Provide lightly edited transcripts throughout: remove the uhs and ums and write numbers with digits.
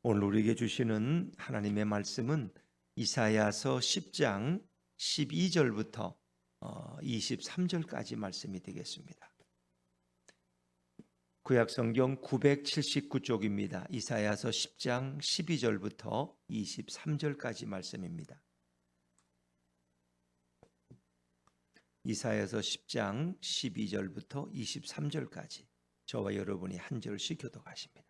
오늘 우리에게 주시는 하나님의 말씀은 이사야서 10장 12절부터 23절까지 말씀이 되겠습니다. 구약성경 979쪽입니다. 이사야서 10장 12절부터 23절까지 말씀입니다. 이사야서 10장 12절부터 23절까지 저와 여러분이 한 절씩 교독하십니다.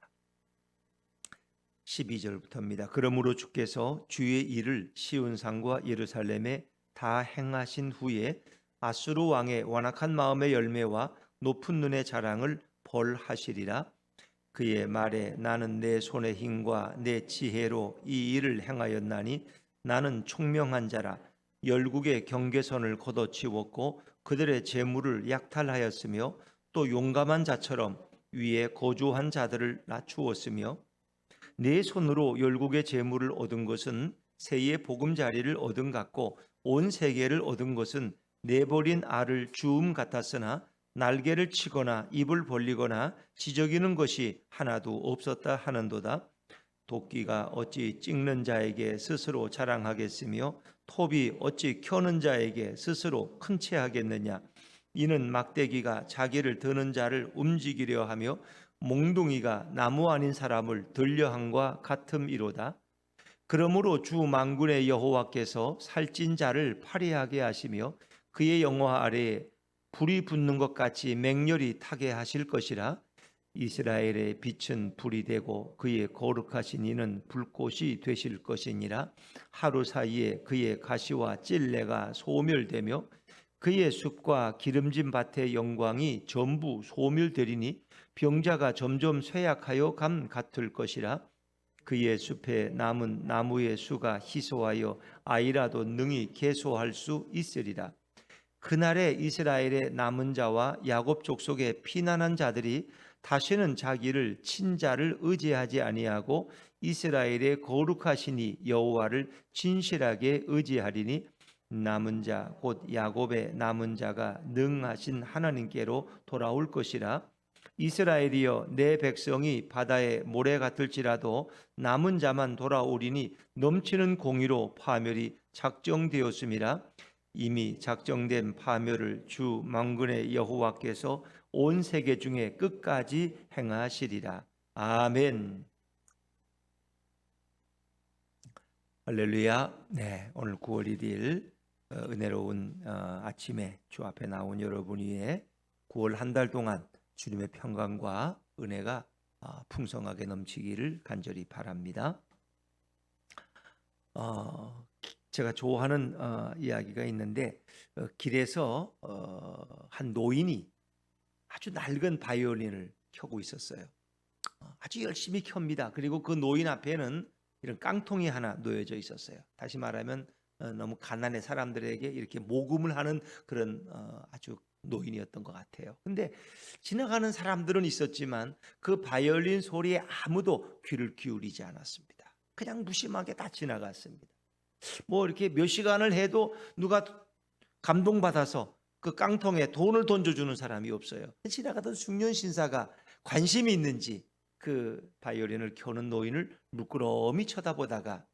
12절부터입니다. 그러므로 주께서 주의 일을 시온산과 예루살렘에 다 행하신 후에 아수르 왕의 완악한 마음의 열매와 높은 눈의 자랑을 벌하시리라. 그의 말에 나는 내 손의 힘과 내 지혜로 이 일을 행하였나니 나는 총명한 자라. 열국의 경계선을 걷어치웠고 그들의 재물을 약탈하였으며 또 용감한 자처럼 위에 거주한 자들을 낮추었으며 내 손으로 열국의 재물을 얻은 것은 새의 보금자리를 얻은 같고 온 세계를 얻은 것은 내버린 알을 주움 같았으나 날개를 치거나 입을 벌리거나 지저귀는 것이 하나도 없었다 하는도다. 도끼가 어찌 찍는 자에게 스스로 자랑하겠으며 톱이 어찌 켜는 자에게 스스로 큰 체하겠느냐. 이는 막대기가 자기를 드는 자를 움직이려 하며 몽둥이가 나무 아닌 사람을 들려함과 같음이로다. 그러므로 주 만군의 여호와께서 살찐 자를 파리하게 하시며 그의 영화 아래에 불이 붙는 것 같이 맹렬히 타게 하실 것이라. 이스라엘의 빛은 불이 되고 그의 거룩하신 이는 불꽃이 되실 것이니라. 하루 사이에 그의 가시와 찔레가 소멸되며 그의 숲과 기름진 밭의 영광이 전부 소멸되리니 병자가 점점 쇠약하여 감 같을 것이라. 그의 숲에 남은 나무의 수가 희소하여 아이라도 능히 계소할 수 있으리라. 그날에 이스라엘의 남은 자와 야곱 족속의 피난한 자들이 다시는 자기를 친자를 의지하지 아니하고 이스라엘의 거룩하시니 여호와를 진실하게 의지하리니 남은 자 곧 야곱의 남은 자가 능하신 하나님께로 돌아올 것이라. 이스라엘이여 내 백성이 바다의 모래 같을지라도 남은 자만 돌아오리니 넘치는 공의로 파멸이 작정되었음이라. 이미 작정된 파멸을 주 만군의 여호와께서 온 세계 중에 끝까지 행하시리라. 아멘. 할렐루야. 네, 오늘 9월 1일 은혜로운 아침에 주 앞에 나온 여러분 위에 9월 한 달 동안 주님의 평강과 은혜가 풍성하게 넘치기를 간절히 바랍니다. 제가 좋아하는 이야기가 있는데 길에서 한 노인이 아주 낡은 바이올린을 켜고 있었어요. 아주 열심히 켭니다. 그리고 그 노인 앞에는 이런 깡통이 하나 놓여져 있었어요. 다시 말하면 너무 가난한 사람들에게 이렇게 모금을 하는 그런 아주 노인이었던 것 같아요. 근데 지나가는 사람들은 있었지만 그 바이올린 소리에 아무도 귀를 기울이지 않았습니다. 그냥 무심하게 다 지나갔습니다. 뭐 이렇게 몇 시간을 해도 누가 감동받아서 그 깡통에 돈을 던져주는 사람이 없어요. 지나가던 중년 신사가 관심이 있는지 그 바이올린을 켜는 노인을 물끄러미 쳐다보다가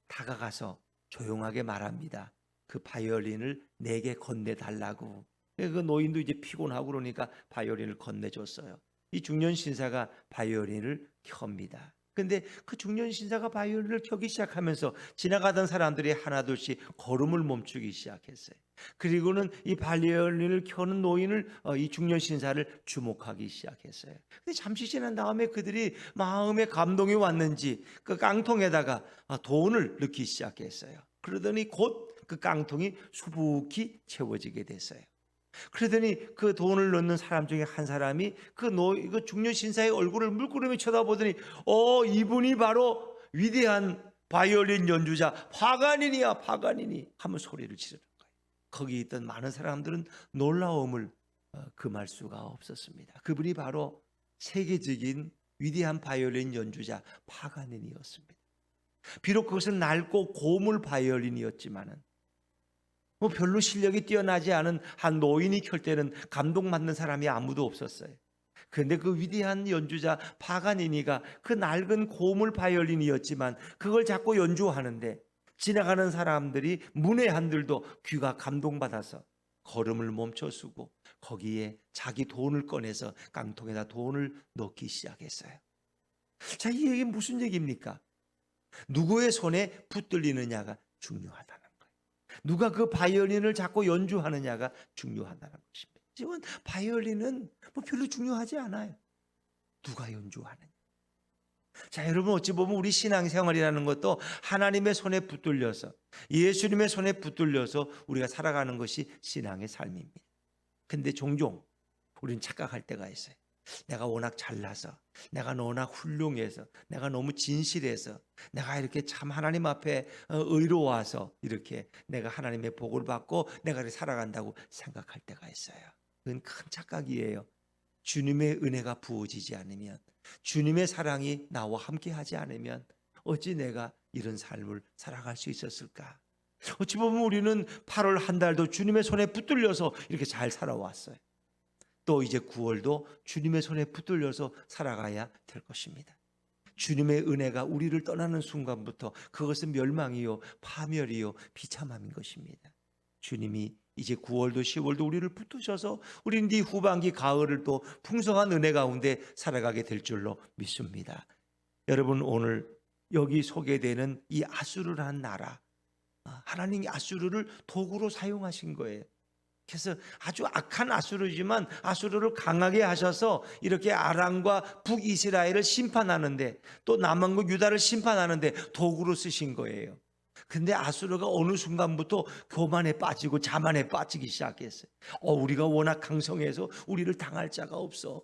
다가가서 조용하게 말합니다. 그 바이올린을 내게 건네달라고. 그 노인도 이제 피곤하고 그러니까 바이올린을 건네줬어요. 이 중년 신사가 바이올린을 켭니다. 근데 그 중년 신사가 바이올린을 켜기 시작하면서 지나가던 사람들이 하나둘씩 걸음을 멈추기 시작했어요. 그리고는 이 바이올린을 켜는 노인을 이 중년 신사를 주목하기 시작했어요. 근데 잠시 지난 다음에 그들이 마음에 감동이 왔는지 그 깡통에다가 돈을 넣기 시작했어요. 그러더니 곧 그 깡통이 수북히 채워지게 됐어요. 그러더니 그 돈을 넣는 사람 중에 한 사람이 그 중년 신사의 얼굴을 물끄러미 쳐다보더니 이분이 바로 위대한 바이올린 연주자 파가니니야 파가니니 하면 소리를 지르는 거예요. 거기 있던 많은 사람들은 놀라움을 금할 수가 없었습니다. 그분이 바로 세계적인 위대한 바이올린 연주자 파가니니였습니다. 비록 그것은 낡고 고물 바이올린이었지만은 별로 실력이 뛰어나지 않은 한 노인이 켤 때는 감동받는 사람이 아무도 없었어요. 그런데 그 위대한 연주자 파가니니가 그 낡은 고물 바이올린이었지만 그걸 잡고 연주하는데 지나가는 사람들이 문외한들도 귀가 감동받아서 걸음을 멈춰서고 거기에 자기 돈을 꺼내서 깡통에다 돈을 넣기 시작했어요. 자, 이 얘기 무슨 얘기입니까? 누구의 손에 붙들리느냐가 중요하다는 거예요. 누가 그 바이올린을 잡고 연주하느냐가 중요하다는 것입니다. 지금 바이올린은 뭐 별로 중요하지 않아요. 누가 연주하느냐. 자, 여러분, 어찌 보면 우리 신앙생활이라는 것도 하나님의 손에 붙들려서, 예수님의 손에 붙들려서 우리가 살아가는 것이 신앙의 삶입니다. 근데 종종 우리는 착각할 때가 있어요. 내가 워낙 잘나서, 내가 워낙 훌륭해서, 내가 너무 진실해서, 내가 이렇게 참 하나님 앞에 의로워서 이렇게 내가 하나님의 복을 받고 내가 이렇게 살아간다고 생각할 때가 있어요. 그건 큰 착각이에요. 주님의 은혜가 부어지지 않으면, 주님의 사랑이 나와 함께 하지 않으면 어찌 내가 이런 삶을 살아갈 수 있었을까? 어찌 보면 우리는 8월 한 달도 주님의 손에 붙들려서 이렇게 잘 살아왔어요. 또 이제 9월도 주님의 손에 붙들려서 살아가야 될 것입니다. 주님의 은혜가 우리를 떠나는 순간부터 그것은 멸망이요, 파멸이요, 비참함인 것입니다. 주님이 이제 9월도 10월도 우리를 붙드셔서 우리는 이 후반기 가을을 또 풍성한 은혜 가운데 살아가게 될 줄로 믿습니다. 여러분, 오늘 여기 소개되는 이 아수르라는 나라, 하나님이 아수르를 도구로 사용하신 거예요. 그래서 아주 악한 아수르지만 아수르를 강하게 하셔서 이렇게 아람과 북이스라엘을 심판하는데, 또 남한국 유다를 심판하는데 도구로 쓰신 거예요. 근데 아수르가 어느 순간부터 교만에 빠지고 자만에 빠지기 시작했어요. 우리가 워낙 강성해서 우리를 당할 자가 없어.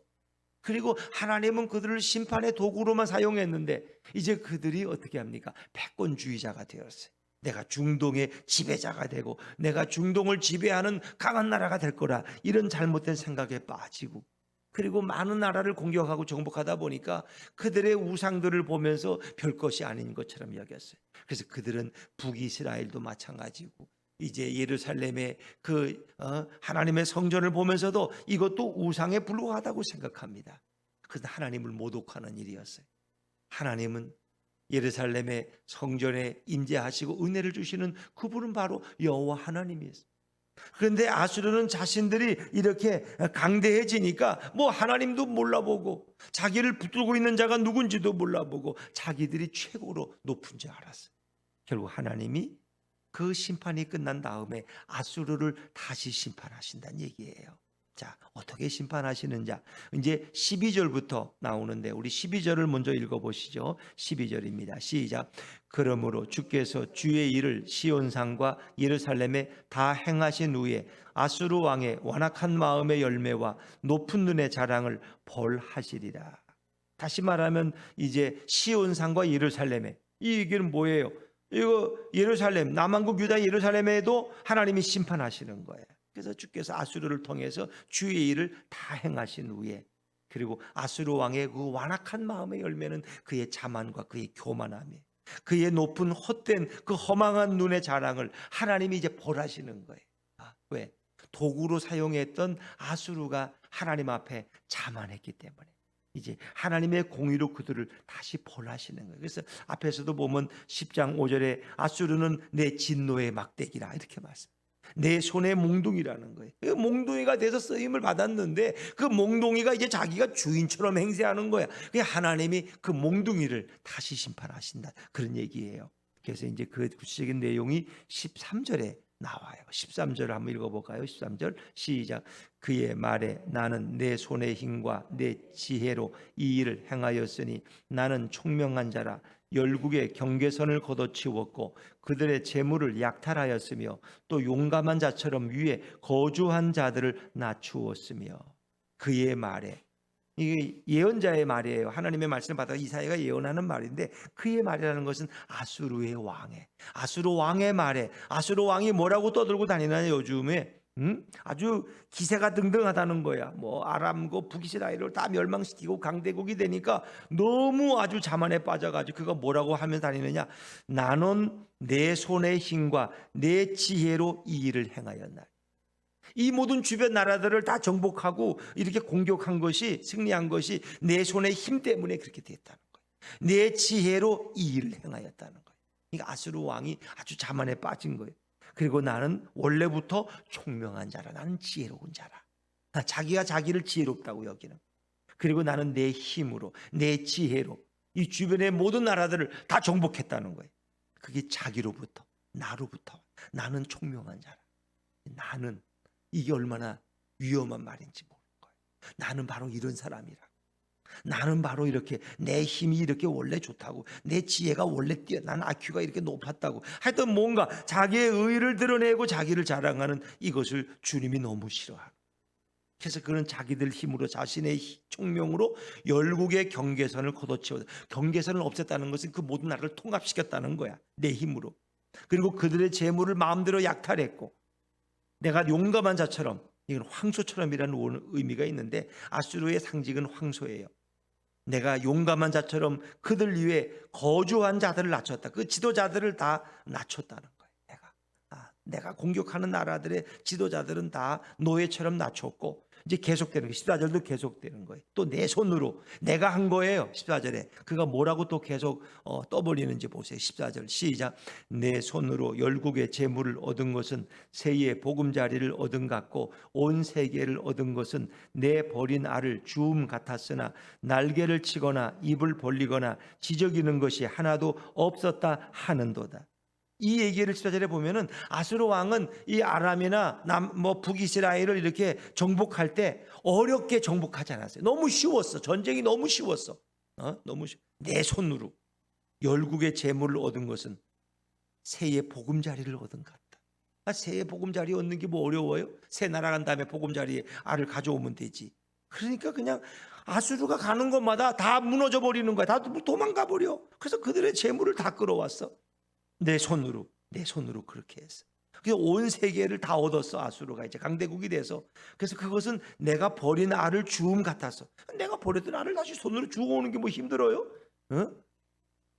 그리고 하나님은 그들을 심판의 도구로만 사용했는데 이제 그들이 어떻게 합니까? 패권주의자가 되었어요. 내가 중동의 지배자가 되고 내가 중동을 지배하는 강한 나라가 될 거라, 이런 잘못된 생각에 빠지고, 그리고 많은 나라를 공격하고 정복하다 보니까 그들의 우상들을 보면서 별것이 아닌 것처럼 여겼어요. 그래서 그들은 북이스라엘도 마찬가지고 이제 예루살렘의 그 하나님의 성전을 보면서도 이것도 우상에 불과하다고 생각합니다. 그것은 하나님을 모독하는 일이었어요. 하나님은 예루살렘의 성전에 임재하시고 은혜를 주시는 그분은 바로 여호와 하나님이었어요. 그런데 아수르는 자신들이 이렇게 강대해지니까 뭐 하나님도 몰라보고 자기를 붙들고 있는 자가 누군지도 몰라보고 자기들이 최고로 높은 줄 알았어요. 결국 하나님이 그 심판이 끝난 다음에 아수르를 다시 심판하신다는 얘기예요. 자, 어떻게 심판하시는 자, 이제 12절부터 나오는데 우리 12절을 먼저 읽어보시죠. 12절입니다. 시작. 그러므로 주께서 주의 일을 시온산과 예루살렘에 다 행하신 후에 아수르 왕의 완악한 마음의 열매와 높은 눈의 자랑을 벌하시리라. 다시 말하면 이제 시온산과 예루살렘에, 이 얘기는 뭐예요? 이거 예루살렘, 남한국 유다 예루살렘에도 하나님이 심판하시는 거예요. 그래서 주께서 아수르를 통해서 주의 일을 다 행하신 후에, 그리고 아수르 왕의 그 완악한 마음의 열매는 그의 자만과 그의 교만함이에요. 그의 높은 헛된 그 허망한 눈의 자랑을 하나님이 이제 벌하시는 거예요. 왜? 도구로 사용했던 아수르가 하나님 앞에 자만했기 때문에 이제 하나님의 공의로 그들을 다시 벌하시는 거예요. 그래서 앞에서도 보면 10장 5절에 아수르는 내 진노의 막대기라 이렇게 말씀합니다. 내 손의 몽둥이라는 거예요. 그 몽둥이가 돼서 쓰임을 받았는데 그 몽둥이가 이제 자기가 주인처럼 행세하는 거야. 하나님이 그 몽둥이를 다시 심판하신다, 그런 얘기예요. 그래서 이제 그 구체적인 내용이 13절에 나와요. 13절을 한번 읽어볼까요? 13절 시작. 그의 말에 나는 내 손의 힘과 내 지혜로 이 일을 행하였으니 나는 총명한 자라. 열국의 경계선을 걷어치웠고 그들의 재물을 약탈하였으며 또 용감한 자처럼 위에 거주한 자들을 낮추었으며. 그의 말에, 이게 예언자의 말이에요. 하나님의 말씀을 받아 이사야가 예언하는 말인데 그의 말이라는 것은 아수르의 왕의, 아수르 왕의 말에, 아수르 왕이 뭐라고 떠들고 다니느냐 요즘에 아주 기세가 등등하다는 거야. 뭐 아람고 북이스라엘을 다 멸망시키고 강대국이 되니까 너무 아주 자만에 빠져가지고 그가 뭐라고 하며 다니느냐. 나는 내 손의 힘과 내 지혜로 이 일을 행하였나니. 이 모든 주변 나라들을 다 정복하고 이렇게 공격한 것이, 승리한 것이 내 손의 힘 때문에 그렇게 됐다는 거예요. 내 지혜로 이 일을 행하였다는 거예요. 그러니까 아수르 왕이 아주 자만에 빠진 거예요. 그리고 나는 원래부터 총명한 자라, 나는 지혜로운 자라. 자기가 자기를 지혜롭다고 여기는. 그리고 나는 내 힘으로, 내 지혜로 이 주변의 모든 나라들을 다 정복했다는 거예요. 그게 자기로부터, 나로부터. 나는 총명한 자라. 나는, 이게 얼마나 위험한 말인지 모르는 거예요. 나는 바로 이런 사람이라. 나는 바로 이렇게 내 힘이 이렇게 원래 좋다고, 내 지혜가 원래 나는 IQ가 이렇게 높았다고, 하여튼 뭔가 자기의 의의를 드러내고 자기를 자랑하는 이것을 주님이 너무 싫어하고, 그래서 그는 자기들 힘으로, 자신의 총명으로 열국의 경계선을 걷어치워, 경계선을 없앴다는 것은 그 모든 나라를 통합시켰다는 거야, 내 힘으로. 그리고 그들의 재물을 마음대로 약탈했고, 내가 용감한 자처럼, 이건 황소처럼이라는 의미가 있는데 아수르의 상징은 황소예요. 내가 용감한 자처럼 그들 위에 거주한 자들을 낮췄다. 그 지도자들을 다 낮췄다는 거예요. 내가 공격하는 나라들의 지도자들은 다 노예처럼 낮췄고, 이제 계속되는 거예요. 14절도 계속되는 거예요. 또 내 손으로 내가 한 거예요. 14절에 그가 뭐라고 또 계속 떠버리는지 보세요. 14절 시작. 내 손으로 열국의 재물을 얻은 것은 세의 보금자리를 얻은 같고, 온 세계를 얻은 것은 내 버린 알을 주움 같았으나 날개를 치거나 입을 벌리거나 지저귀는 것이 하나도 없었다 하는도다. 이 얘기를 14절에 보면은 아수르 왕은 이 아람이나 북이스라엘을 이렇게 정복할 때 어렵게 정복하지 않았어요. 너무 쉬웠어. 전쟁이 너무 쉬웠어. 내 손으로 열국의 재물을 얻은 것은 새의 보금자리를 얻은 것 같다. 새의 보금자리 얻는 게 뭐 어려워요? 새 날아간 다음에 보금자리에 알을 가져오면 되지. 그러니까 그냥 아수르가 가는 곳마다 다 무너져 버리는 거야. 다 도망가 버려. 그래서 그들의 재물을 다 끌어왔어. 내 손으로 그렇게 했어. 그래서 온 세계를 다 얻었어. 아수르가 이제 강대국이 돼서. 그래서 그것은 내가 버린 알을 주움 같았어. 내가 버렸던 알을 다시 손으로 주워오는 게 뭐 힘들어요?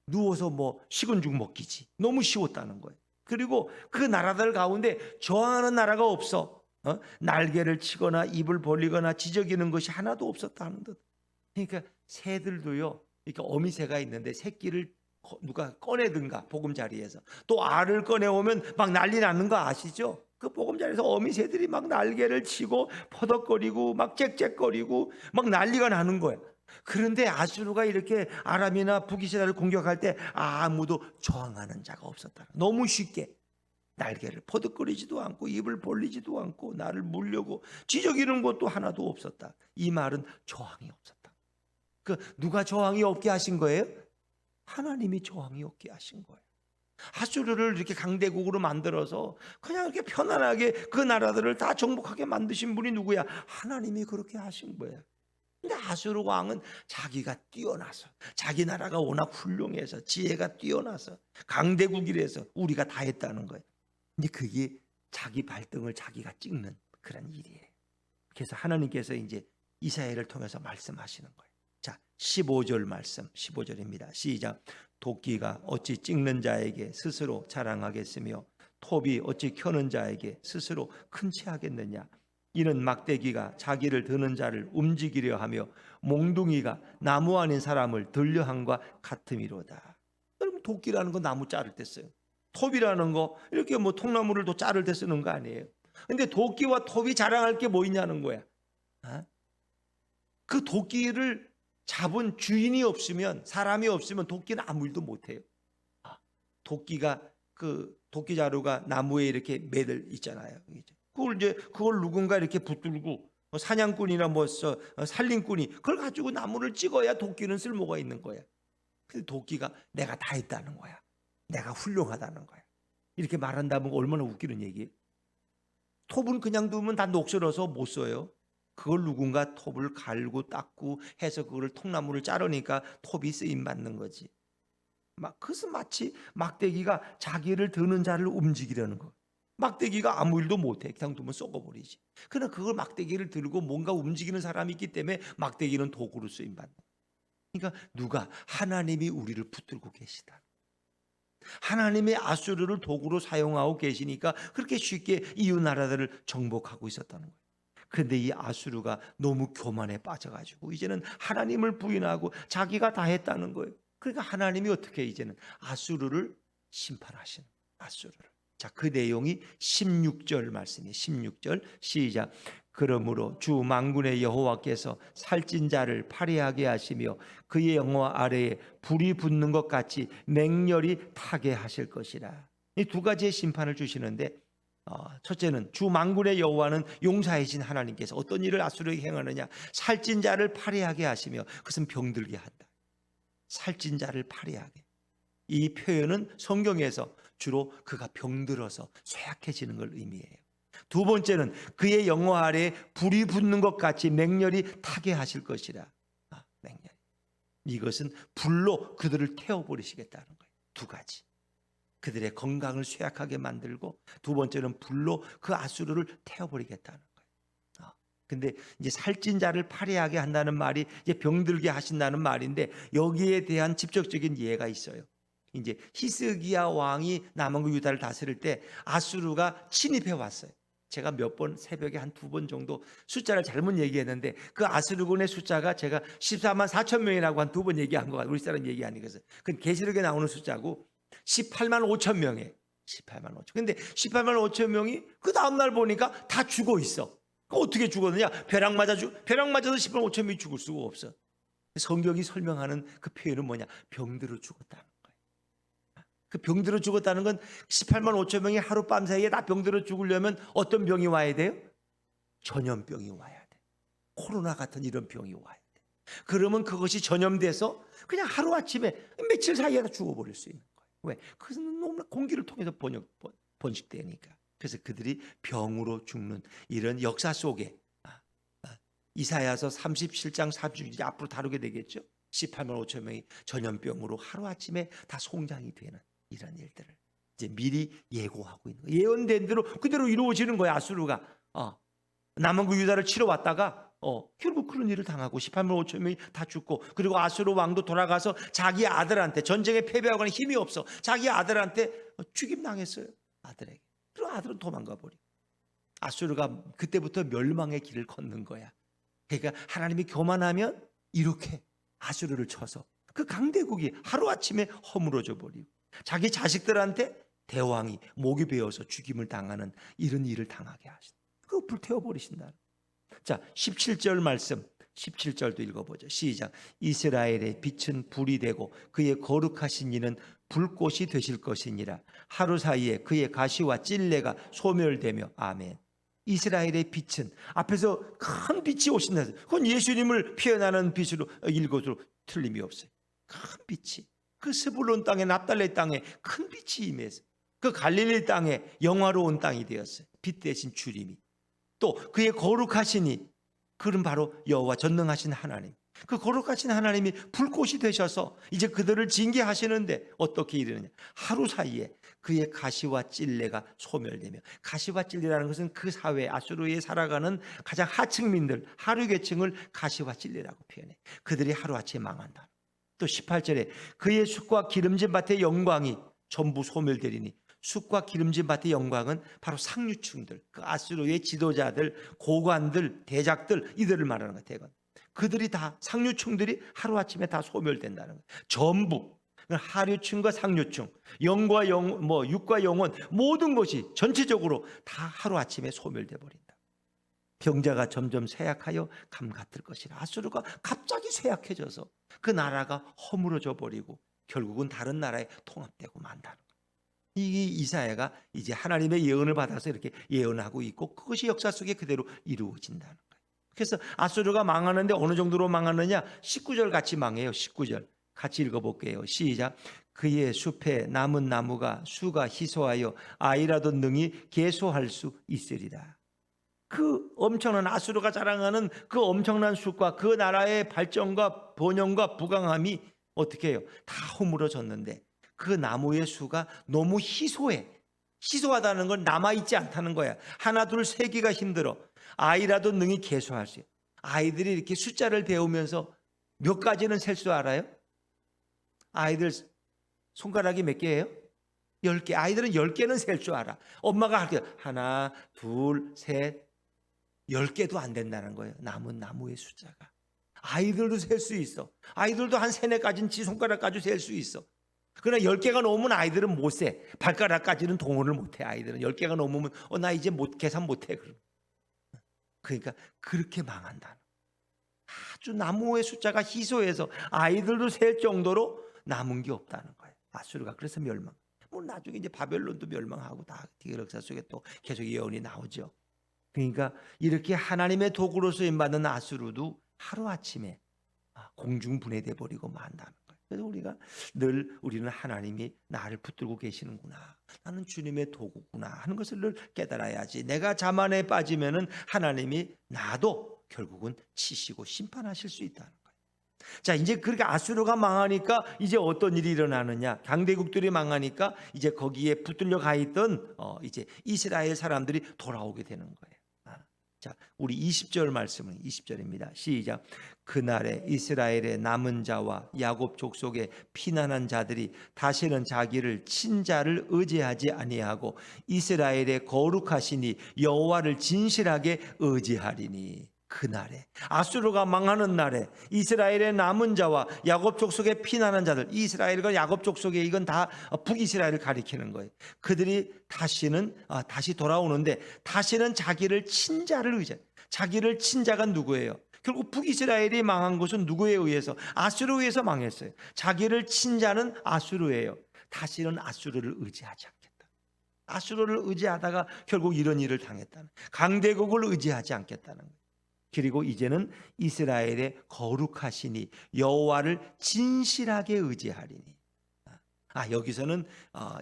누워서 뭐 식은 죽 먹기지. 너무 쉬웠다는 거예요. 그리고 그 나라들 가운데 저항하는 나라가 없어. 날개를 치거나 입을 벌리거나 지저귀는 것이 하나도 없었다 하는 듯. 그러니까 새들도요, 이렇게 어미새가 있는데 새끼를 누가 꺼내든가 보금자리에서 또 알을 꺼내오면 막 난리 나는 거 아시죠? 그 보금자리에서 어미새들이 막 날개를 치고 퍼덕거리고 막 짹짹거리고 막 난리가 나는 거야. 그런데 아수르가 이렇게 아람이나 북이스라엘을 공격할 때 아무도 저항하는 자가 없었다. 너무 쉽게 날개를 퍼덕거리지도 않고 입을 벌리지도 않고 나를 물려고 지저귀는 것도 하나도 없었다. 이 말은 저항이 없었다. 그 누가 저항이 없게 하신 거예요? 하나님이 저항이 없게 하신 거예요. 아수르를 이렇게 강대국으로 만들어서 그냥 이렇게 편안하게 그 나라들을 다 정복하게 만드신 분이 누구야? 하나님이 그렇게 하신 거예요. 근데 아수르 왕은 자기가 뛰어나서, 자기 나라가 워낙 훌륭해서, 지혜가 뛰어나서 강대국이라서 우리가 다 했다는 거예요. 근데 그게 자기 발등을 자기가 찍는 그런 일이에요. 그래서 하나님께서 이제 이사야를 통해서 말씀하시는 거예요. 자, 15절 말씀, 15절입니다. 시작. 도끼가 어찌 찍는 자에게 스스로 자랑하겠으며 톱이 어찌 켜는 자에게 스스로 큰 체하겠느냐. 이는 막대기가 자기를 드는 자를 움직이려 하며 몽둥이가 나무 아닌 사람을 들려함과 같음이로다. 여러분, 도끼라는 건 나무 자를 때 써요. 톱이라는 거 이렇게 뭐 통나무를 또 자를 때 쓰는 거 아니에요. 근데 도끼와 톱이 자랑할 게 뭐 있냐는 거야. 그 도끼를 잡은 주인이 없으면, 사람이 없으면 도끼는 아무 일도 못해요. 도끼가 그 도끼 자루가 나무에 이렇게 매들 있잖아요. 그걸 누군가 이렇게 붙들고 사냥꾼이나 살림꾼이 그걸 가지고 나무를 찍어야 도끼는 쓸모가 있는 거야. 근데 도끼가 내가 다 했다는 거야. 내가 훌륭하다는 거야. 이렇게 말한다면 얼마나 웃기는 얘기예요. 톱은 그냥 두면 다 녹슬어서 못 써요. 그걸 누군가 톱을 갈고 닦고 해서 그걸 통나무를 자르니까 톱이 쓰임 받는 거지. 그것은 마치 막대기가 자기를 드는 자를 움직이려는 거. 막대기가 아무 일도 못해. 그냥 두면 썩어버리지. 그러나 그걸 막대기를 들고 뭔가 움직이는 사람이 있기 때문에 막대기는 도구로 쓰임 받는. 그러니까 누가? 하나님이 우리를 붙들고 계시다. 하나님의 아수르를 도구로 사용하고 계시니까 그렇게 쉽게 이웃 나라들을 정복하고 있었다는 거예요. 그런데 이 아수르가 너무 교만에 빠져가지고 이제는 하나님을 부인하고 자기가 다 했다는 거예요. 그러니까 하나님이 어떻게 이제는 아수르를 심판하시는 거예요. 아수르를. 자, 그 내용이 16절 말씀이에요. 16절 시작. 그러므로 주 만군의 여호와께서 살찐 자를 파리하게 하시며 그의 영어 아래에 불이 붙는 것 같이 맹렬히 타게 하실 것이라. 이 두 가지의 심판을 주시는데, 첫째는 주 만군의 여호와는 용사이신 하나님께서 어떤 일을 아수르에게 행하느냐, 살찐 자를 파리하게 하시며, 그것은 병들게 한다. 살찐 자를 파리하게. 이 표현은 성경에서 주로 그가 병들어서 쇠약해지는 걸 의미해요. 두 번째는 그의 영어 아래에 불이 붙는 것 같이 맹렬히 타게 하실 것이라. 맹렬히. 이것은 불로 그들을 태워버리시겠다는 거예요. 두 가지. 그들의 건강을 쇠약하게 만들고, 두 번째는 불로 그 아수르를 태워버리겠다는 거예요. 근데 이제 살찐 자를 파리하게 한다는 말이 이제 병들게 하신다는 말인데, 여기에 대한 직접적인 예가 있어요. 이제 히스기야 왕이 남한국 유다를 다스릴 때 아수르가 침입해 왔어요. 제가 몇 번 새벽에 한 두 번 정도 숫자를 잘못 얘기했는데, 그 아수르군의 숫자가 제가 14만 4천 명이라고 한 두 번 얘기한 거 같아요. 우리 사람 얘기하는 것은. 그건 계시록에 나오는 숫자고 18만 5천 명이에요. 18만 5천. 근데 18만 5천 명이 그 다음날 보니까 다 죽어 있어. 어떻게 죽었느냐? 벼락 맞아서 18만 5천 명이 죽을 수가 없어. 성경이 설명하는 그 표현은 뭐냐? 병들어 죽었다는 거예요. 그 병들어 죽었다는 건 18만 5천 명이 하룻밤 사이에 다 병들어 죽으려면 어떤 병이 와야 돼요? 전염병이 와야 돼. 코로나 같은 이런 병이 와야 돼. 그러면 그것이 전염돼서 그냥 하루아침에 며칠 사이에 다 죽어버릴 수 있는 거예요. 왜? 그것은 너무나 공기를 통해서 번식되니까. 그래서 그들이 병으로 죽는 이런 역사 속에 이사야서 37장 36절 앞으로 다루게 되겠죠. 18만 5천 명이 전염병으로 하루아침에 다 송장이 되는 이런 일들을 이제 미리 예고하고 있는 거예요. 예언된 대로 그대로 이루어지는 거예요. 아수르가 남한국 유다를 치러 왔다가 결국 그런 일을 당하고 18만 5천 명이 다 죽고, 그리고 아수르 왕도 돌아가서 자기 아들한테, 전쟁에 패배하거나 힘이 없어 자기 아들한테 죽임당했어요. 아들에게. 그리고 아들은 도망가 버리고, 아수르가 그때부터 멸망의 길을 걷는 거야. 그러니까 하나님이 교만하면 이렇게 아수르를 쳐서 그 강대국이 하루아침에 허물어져 버리고, 자기 자식들한테 대왕이 목이 베어서 죽임을 당하는 이런 일을 당하게 하신다. 그거 불태워버리신다. 자, 17절 말씀, 17절도 읽어보죠. 시작. 이스라엘의 빛은 불이 되고 그의 거룩하신 이는 불꽃이 되실 것이니라. 하루 사이에 그의 가시와 찔레가 소멸되며. 아멘. 이스라엘의 빛은, 앞에서 큰 빛이 오신다. 그건 예수님을 피어나는 빛으로 읽어도 틀림이 없어요. 큰 빛이, 그 스불론 땅에, 납달레 땅에 큰 빛이 임해서 그 갈릴리 땅에 영화로운 땅이 되었어요. 빛 대신 주림이. 또 그의 거룩하시니, 그는 바로 여호와 전능하신 하나님. 그 거룩하신 하나님이 불꽃이 되셔서 이제 그들을 징계하시는데 어떻게 이르느냐? 하루 사이에 그의 가시와 찔레가 소멸되며. 가시와 찔레라는 것은 그 사회, 아수르에 살아가는 가장 하층민들, 하류 계층을 가시와 찔레라고 표현해. 그들이 하루아침에 망한다. 또 18절에 그의 숲과 기름진 밭의 영광이 전부 소멸되리니. 숲과 기름진 밭의 영광은 바로 상류층들, 그 아수르의 지도자들, 고관들, 대작들, 이들을 말하는 것 같아요. 그들이 다, 상류층들이 하루아침에 다 소멸된다는 거예요. 전부 하류층과 상류층, 영과 영, 육과 영혼, 모든 것이 전체적으로 다 하루아침에 소멸돼 버린다. 병자가 점점 쇠약하여 감 같을 것이라. 아수르가 갑자기 쇠약해져서 그 나라가 허물어져 버리고 결국은 다른 나라에 통합되고 만다는 거예요. 이 이사야가 이제 하나님의 예언을 받아서 이렇게 예언하고 있고, 그것이 역사 속에 그대로 이루어진다는 거예요. 그래서 아수르가 망하는데 어느 정도로 망하느냐? 19절 같이 망해요. 19절 같이 읽어볼게요. 시작. 그의 숲에 남은 나무가 수가 희소하여 아이라도 능히 계소할 수 있으리라. 그 엄청난, 아수르가 자랑하는 그 엄청난 숲과 그 나라의 발전과 번영과 부강함이 어떻게 해요? 다 허물어졌는데 그 나무의 수가 너무 희소해. 희소하다는 건 남아있지 않다는 거야. 하나 둘 세기가 힘들어. 아이라도 능히 계소할 수 있어요. 아이들이 이렇게 숫자를 배우면서 몇 가지는 셀 수 알아요? 아이들 손가락이 몇 개예요? 10개. 아이들은 10개는 셀 줄 알아. 엄마가 할게 하나, 둘, 셋, 10개도 안 된다는 거예요. 남은 나무의 숫자가. 아이들도 셀 수 있어. 아이들도 한 세네 가지는 지 손가락까지 셀 수 있어. 그러나 10개가 넘으면 아이들은 못 세. 발가락까지는 동원을 못 해. 아이들은 10개가 넘으면 나 이제 계산 못 해. 그러니까 그렇게 망한다는. 아주 나무의 숫자가 희소해서 아이들도 셀 정도로 남은 게 없다는 거예요. 아수르가 그래서 멸망. 뭐 나중에 이제 바벨론도 멸망하고 다 역사 속에 또 계속 예언이 나오죠. 그러니까 이렇게 하나님의 도구로 쓰임 받는 아수르도 하루아침에 공중분해돼 버리고 만다는 거예요. 그래서 우리는 하나님이 나를 붙들고 계시는구나, 나는 주님의 도구구나 하는 것을 늘 깨달아야지. 내가 자만에 빠지면은 하나님이 나도 결국은 치시고 심판하실 수 있다는 거예요. 자, 이제 그렇게 아수르가 망하니까 이제 어떤 일이 일어나느냐? 강대국들이 망하니까 이제 거기에 붙들려 가 있던 이제 이스라엘 사람들이 돌아오게 되는 거예요. 자, 우리 20절 말씀은 20절입니다. 시작. 그날에 이스라엘의 남은 자와 야곱 족속의 피난한 자들이 다시는 자기를 친자를 의지하지 아니하고 이스라엘의 거룩하시니 여호와를 진실하게 의지하리니. 그날에 아수르가 망하는 날에 이스라엘의 남은 자와 야곱 족속의 피난한 자들, 이스라엘과 야곱 족속의 이건 다 북이스라엘을 가리키는 거예요. 그들이 다시 돌아오는데 다시는 자기를 친자를 의지해. 자기를 친자가 누구예요? 결국 북이스라엘이 망한 것은 누구에 의해서? 아수르에 의해서 망했어요. 자기를 친자는 아수르예요. 다시는 아수르를 의지하지 않겠다. 아수르를 의지하다가 결국 이런 일을 당했다는, 강대국을 의지하지 않겠다는 거예요. 그리고 이제는 이스라엘의 거룩하시니 여호와를 진실하게 의지하리니. 여기서는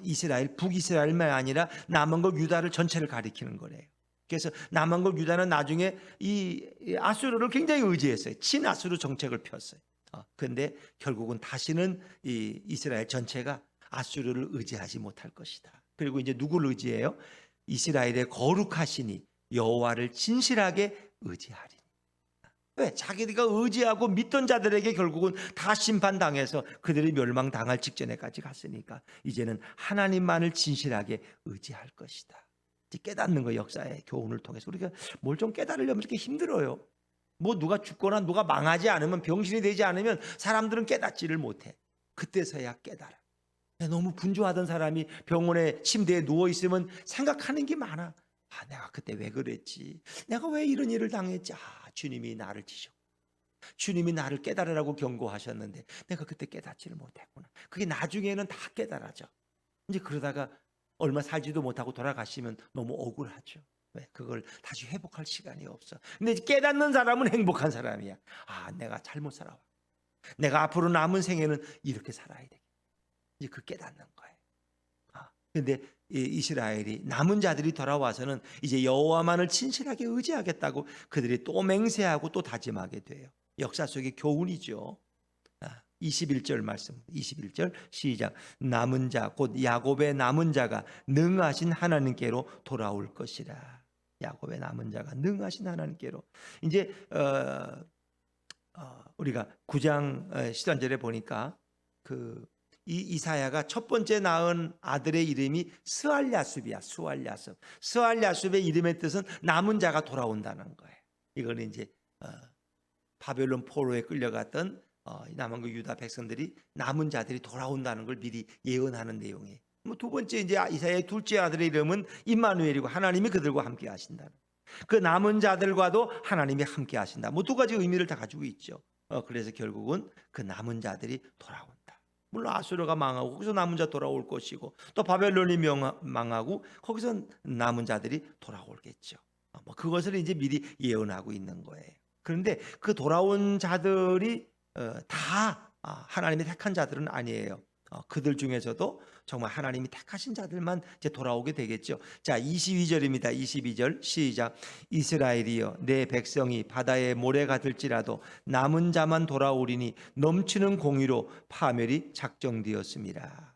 이스라엘, 북이스라엘만 아니라 남한국 유다를 전체를 가리키는 거래요. 그래서 남한국 유다는 나중에 이 아수르를 굉장히 의지했어요. 친아수르 정책을 폈어요. 그런데 결국은 다시는 이 이스라엘 전체가 아수르를 의지하지 못할 것이다. 그리고 이제 누구를 의지해요? 이스라엘의 거룩하시니 여호와를 진실하게 의지하리. 왜? 자기가 의지하고 믿던 자들에게 결국은 다 심판당해서 그들이 멸망당할 직전에까지 갔으니까 이제는 하나님만을 진실하게 의지할 것이다. 깨닫는 거, 역사의 교훈을 통해서 우리가 뭘 좀 깨달으려면 이렇게 힘들어요. 뭐 누가 죽거나 누가 망하지 않으면, 병신이 되지 않으면 사람들은 깨닫지를 못해. 그때서야 깨달아. 너무 분주하던 사람이 병원에 침대에 누워있으면 생각하는 게 많아. 내가 그때 왜 그랬지? 내가 왜 이런 일을 당했지? 주님이 나를 치셨고 주님이 나를 깨달으라고 경고하셨는데 내가 그때 깨닫지를 못했구나. 그게 나중에는 다 깨달아져. 이제 그러다가 얼마 살지도 못하고 돌아가시면 너무 억울하죠. 왜? 그걸 다시 회복할 시간이 없어. 근데 깨닫는 사람은 행복한 사람이야. 내가 잘못 살아왔. 내가 앞으로 남은 생에는 이렇게 살아야 되겠다. 이제 그 깨닫는 거예요. 그런데 이스라엘이 남은 자들이 돌아와서는 이제 여호와만을 진실하게 의지하겠다고 그들이 또 맹세하고 또 다짐하게 돼요. 역사 속의 교훈이죠. 21절 말씀, 21절 시작. 남은 자 곧 야곱의 남은 자가 능하신 하나님께로 돌아올 것이라. 야곱의 남은 자가 능하신 하나님께로. 이제 우리가 9장 13절에 보니까 이 이사야가 첫 번째 낳은 아들의 이름이 스알야숲이야. 스알야숲의 이름의 뜻은 남은 자가 돌아온다는 거예요. 이거는 이제 바벨론 포로에 끌려갔던 남한국 유다 백성들이 남은 자들이 돌아온다는 걸 미리 예언하는 내용이에요. 두 번째 이제 이사야의 둘째 아들의 이름은 임마누엘이고 하나님이 그들과 함께 하신다는. 그 남은 자들과도 하나님이 함께 하신다. 두 가지 의미를 다 가지고 있죠. 그래서 결국은 그 남은 자들이 돌아온다. 물론 아수르가 망하고 거기서 남은 자 돌아올 것이고 또 바벨론이 망하고 거기서 남은 자들이 돌아오겠죠. 그것을 이제 미리 예언하고 있는 거예요. 그런데 그 돌아온 자들이 다 하나님이 택한 자들은 아니에요. 그들 중에서도 정말 하나님이 택하신 자들만 이제 돌아오게 되겠죠. 자, 22절입니다. 22절 시작. 이스라엘이여 내 백성이 바다에 모래가 들지라도 남은 자만 돌아오리니 넘치는 공의로 파멸이 작정되었습니다.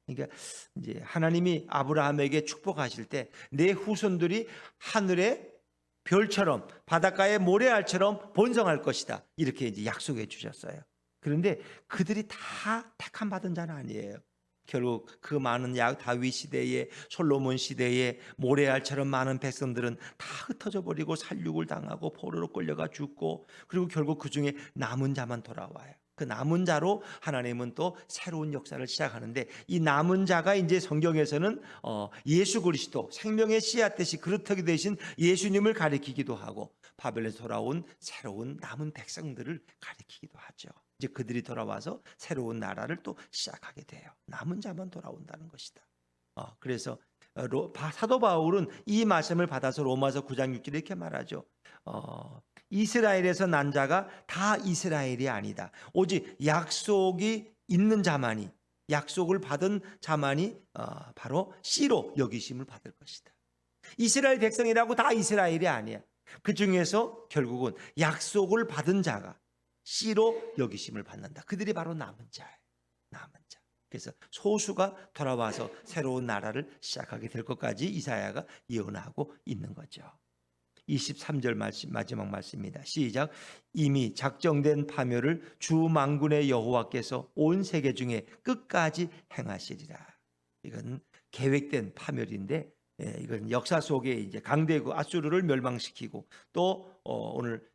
그러니까 이제 하나님이 아브라함에게 축복하실 때 내 후손들이 하늘의 별처럼 바닷가의 모래알처럼 번성할 것이다. 이렇게 이제 약속해 주셨어요. 그런데 그들이 다 택함 받은 자는 아니에요. 결국 그 많은 다윗 시대에 솔로몬 시대에 모래알처럼 많은 백성들은 다 흩어져 버리고 살육을 당하고 포로로 끌려가 죽고, 그리고 결국 그 중에 남은 자만 돌아와요. 그 남은 자로 하나님은 또 새로운 역사를 시작하는데, 이 남은 자가 이제 성경에서는 예수 그리스도, 생명의 씨앗 대신 그루터기 대신 예수님을 가리키기도 하고, 바벨론에서 돌아온 새로운 남은 백성들을 가리키기도 하죠. 이제 그들이 돌아와서 새로운 나라를 또 시작하게 돼요. 남은 자만 돌아온다는 것이다. 그래서 사도 바울은 이 말씀을 받아서 로마서 9장 6절에 이렇게 말하죠. 이스라엘에서 난 자가 다 이스라엘이 아니다. 오직 약속이 있는 자만이, 약속을 받은 자만이 바로 씨로 여기심을 받을 것이다. 이스라엘 백성이라고 다 이스라엘이 아니야. 그 중에서 결국은 약속을 받은 자가 씨로 여기심을 받는다. 그들이 바로 남은 자예요. 남은 자. 그래서 소수가 돌아와서 새로운 나라를 시작하게 될 것까지 이사야가 예언하고 있는 거죠. 23절 마지막 말씀입니다. 시작. 이미 작정된 파멸을 주 만군의 여호와께서 온 세계 중에 끝까지 행하시리라. 이건 계획된 파멸인데, 이건 역사 속에 이제 강대국 아수르를 멸망시키고, 또 오늘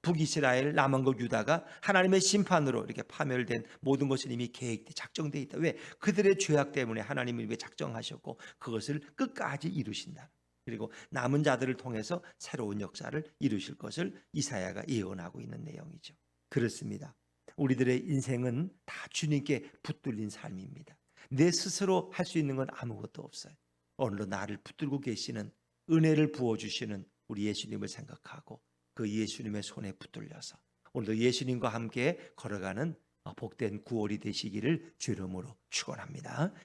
북이스라엘 남한국 유다가 하나님의 심판으로 이렇게 파멸된 모든 것은 이미 계획돼 작정돼 있다. 왜? 그들의 죄악 때문에 하나님이 왜 작정하셨고 그것을 끝까지 이루신다. 그리고 남은 자들을 통해서 새로운 역사를 이루실 것을 이사야가 예언하고 있는 내용이죠. 그렇습니다. 우리들의 인생은 다 주님께 붙들린 삶입니다. 내 스스로 할 수 있는 건 아무것도 없어요. 오늘도 나를 붙들고 계시는, 은혜를 부어주시는 우리 예수님을 생각하고 그 예수님의 손에 붙들려서 오늘도 예수님과 함께 걸어가는 복된 9월이 되시기를 주의 이름으로 축원합니다.